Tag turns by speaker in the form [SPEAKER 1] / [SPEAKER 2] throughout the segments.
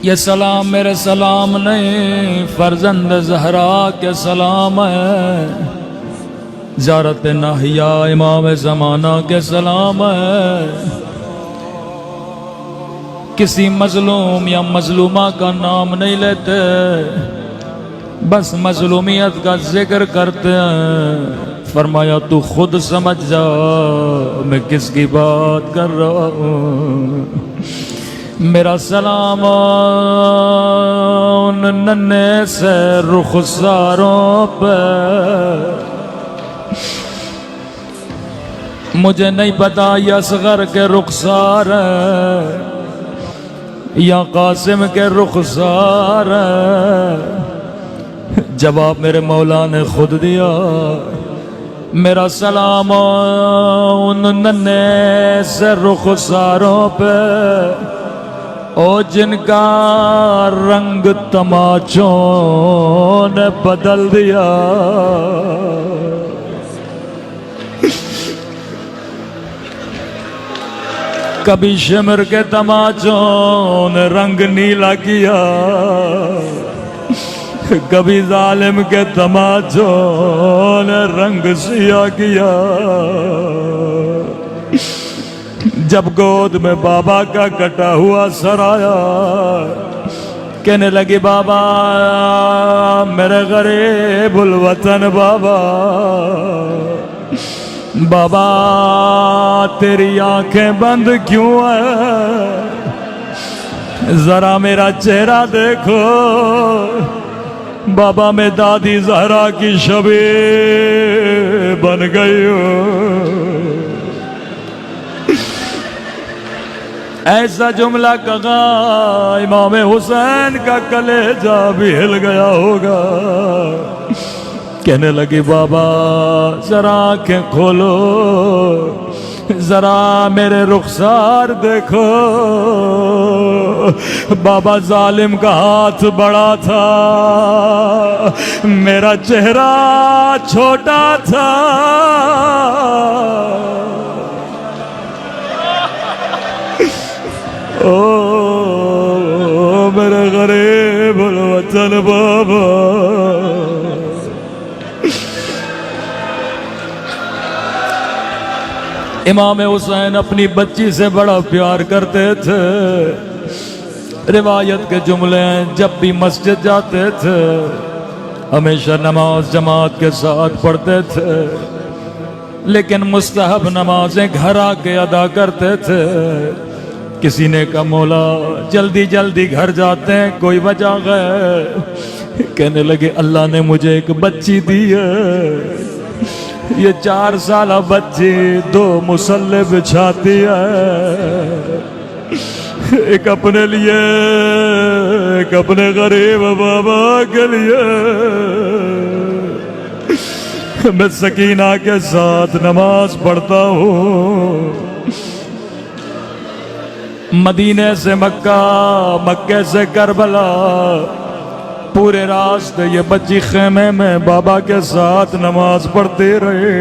[SPEAKER 1] یہ سلام میرے سلام نہیں، فرزند زہرا کے سلام ہے، زیارت ناہیہ امام زمانہ کے سلام ہے۔ کسی مظلوم یا مظلومہ کا نام نہیں لیتے، بس مظلومیت کا ذکر کرتے ہیں۔ فرمایا تو خود سمجھ جا میں کس کی بات کر رہا ہوں۔ میرا سلام ان ننھے سے رخساروں پہ، مجھے نہیں پتا یہ اصغر کے رخسار ہے یا قاسم کے رخسار ہے، جواب میرے مولا نے خود دیا۔ میرا سلام ان ننھے سے رخساروں پہ، او جن کا رنگ تماچوں نے بدل دیا۔ کبھی شمر کے تماچوں نے رنگ نیلا کیا، کبھی ظالم کے تماچوں نے رنگ سیاہ کیا۔ جب گود میں بابا کا کٹا ہوا سر آیا، کہنے لگی بابا میرے غریب الوطن بابا، بابا تیری آنکھیں بند کیوں ہیں، ذرا میرا چہرہ دیکھو۔ بابا میں دادی زہرا کی شبیہ بن گئی ہوں۔ ایسا جملہ کہا امام حسین کا کلیجہ بھی ہل گیا ہوگا۔ کہنے لگی بابا ذرا آنکھیں کھولو، ذرا میرے رخسار دیکھو۔ بابا ظالم کا ہاتھ بڑا تھا، میرا چہرہ چھوٹا تھا۔ او میرے غریب الوطن بابا، امام حسین اپنی بچی سے بڑا پیار کرتے تھے۔ روایت کے جملے ہیں جب بھی مسجد جاتے تھے ہمیشہ نماز جماعت کے ساتھ پڑھتے تھے، لیکن مستحب نمازیں گھر آ کے ادا کرتے تھے۔ کسی نے کہا مولا جلدی جلدی گھر جاتے ہیں، کوئی وجہ ہے؟ کہنے لگے اللہ نے مجھے ایک بچی دی ہے، یہ 4 سالہ بچی 2 مصلے بچھاتی ہے، ایک اپنے لیے ایک اپنے غریب بابا کے لیے۔ میں سکینہ کے ساتھ نماز پڑھتا ہوں، مدینے سے مکہ، مکے سے کربلا، پورے راستے یہ بچی خیمے میں بابا کے ساتھ نماز پڑھتے رہے۔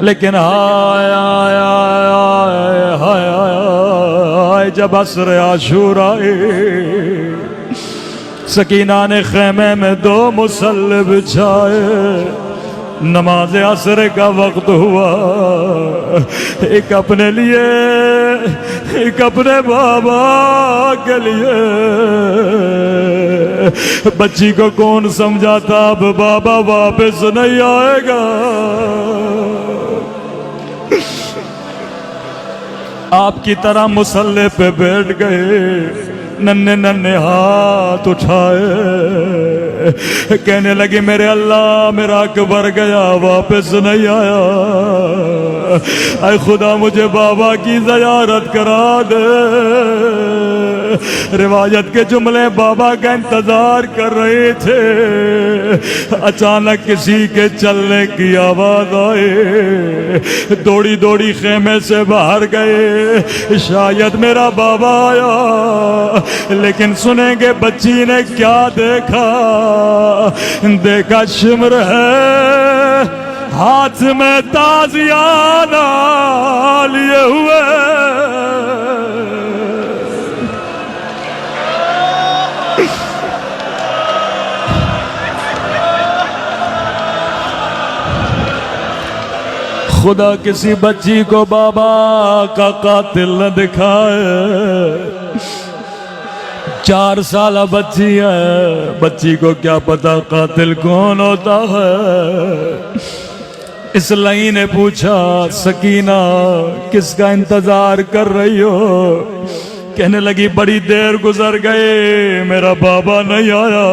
[SPEAKER 1] لیکن ہائے ہائے ہائے ہائے ہائے جب عصر عاشور آئے، سکینہ نے خیمے میں 2 مصلے بچھائے، نماز عصر کا وقت ہوا، ایک اپنے لیے ایک اپنے بابا کے لیے۔ بچی کو کون سمجھاتا اب بابا واپس نہیں آئے گا۔ آپ کی طرح مصلے پہ بیٹھ گئے، ننھے ننھے ہاتھ اٹھائے، کہنے لگی میرے اللہ میرا اکبر گیا واپس نہیں آیا، اے خدا مجھے بابا کی زیارت کرا دے۔ روایت کے جملے بابا کا انتظار کر رہے تھے، اچانک کسی کے چلنے کی آواز آئے، دوڑی دوڑی خیمے سے باہر گئے، شاید میرا بابا آیا۔ لیکن سنیں گے بچی نے کیا دیکھا؟ دیکھا شمر ہے ہاتھ میں تازیانہ لیے ہوئے، خدا کسی بچی کو بابا کا قاتل نہ دکھائے 4 سالہ بچی ہے، بچی کو کیا پتا قاتل کون ہوتا ہے۔ اس لئی نے پوچھا سکینہ کس کا انتظار کر رہی ہو؟ کہنے لگی بڑی دیر گزر گئے میرا بابا نہیں آیا۔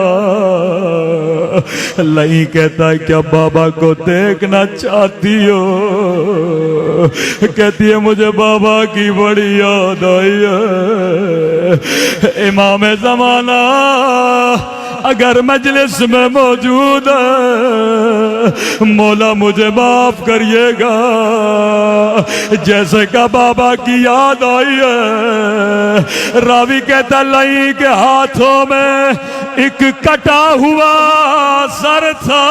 [SPEAKER 1] لئی کہتا ہے کیا بابا کو دیکھنا چاہتی ہو؟ کہتی ہے مجھے بابا کی بڑی یاد آئی ہے۔ امام زمانہ اگر مجلس میں موجود ہے مولا مجھے معاف کریے گا، جیسے کہ بابا کی یاد آئی ہے۔ راوی کہتا لئی کے ہاتھوں میں ایک کٹا ہوا سر تھا،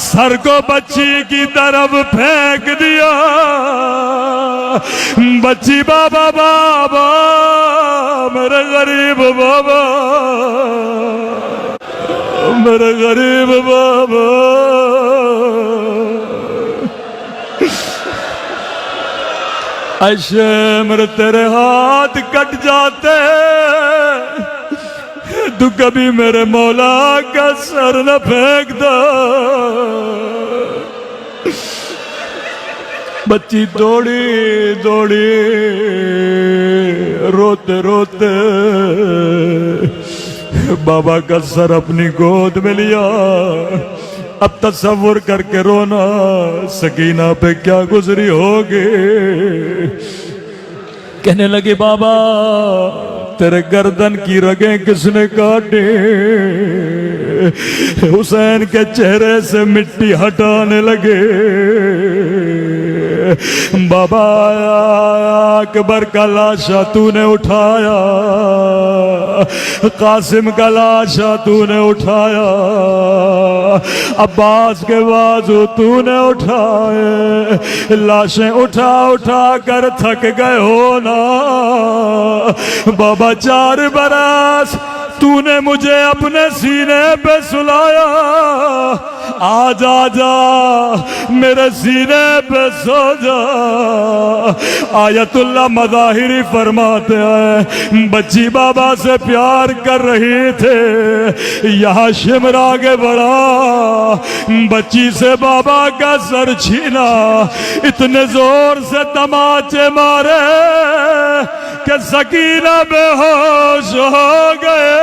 [SPEAKER 1] سر کو بچی کی طرف پھینک دیا۔ بچی بابا بابا میرے غریب بابا، میرے غریب بابا۔ اے شمر تیرے ہاتھ کٹ جاتے تو کبھی میرے مولا کا سر نہ پھینک دو۔ بچی دوڑی دوڑی روتے روتے بابا کا سر اپنی گود میں لیا۔ اب تصور کر کے رونا سکینہ پہ کیا گزری ہوگی۔ کہنے لگی بابا تیرے گردن کی رگیں کس نے کاٹی؟ حسین کے چہرے سے مٹی ہٹانے لگے۔ بابا اکبر کا لاشا تو نے اٹھایا، قاسم کا لاشا تو نے اٹھایا، عباس کے بازو تو نے اٹھائے، لاشیں اٹھا اٹھا کر تھک گئے ہونا۔ بابا 4 برس تو نے مجھے اپنے سینے پہ سلایا، آج آجا میرے سینے پہ سو جا۔ آیت اللہ مظاہری فرماتے ہیں بچی بابا سے پیار کر رہی تھے، یہاں شمر آگے بڑھا، بچی سے بابا کا سر چھینا، اتنے زور سے تماچے مارے کہ سکینہ بے ہوش ہو گئے۔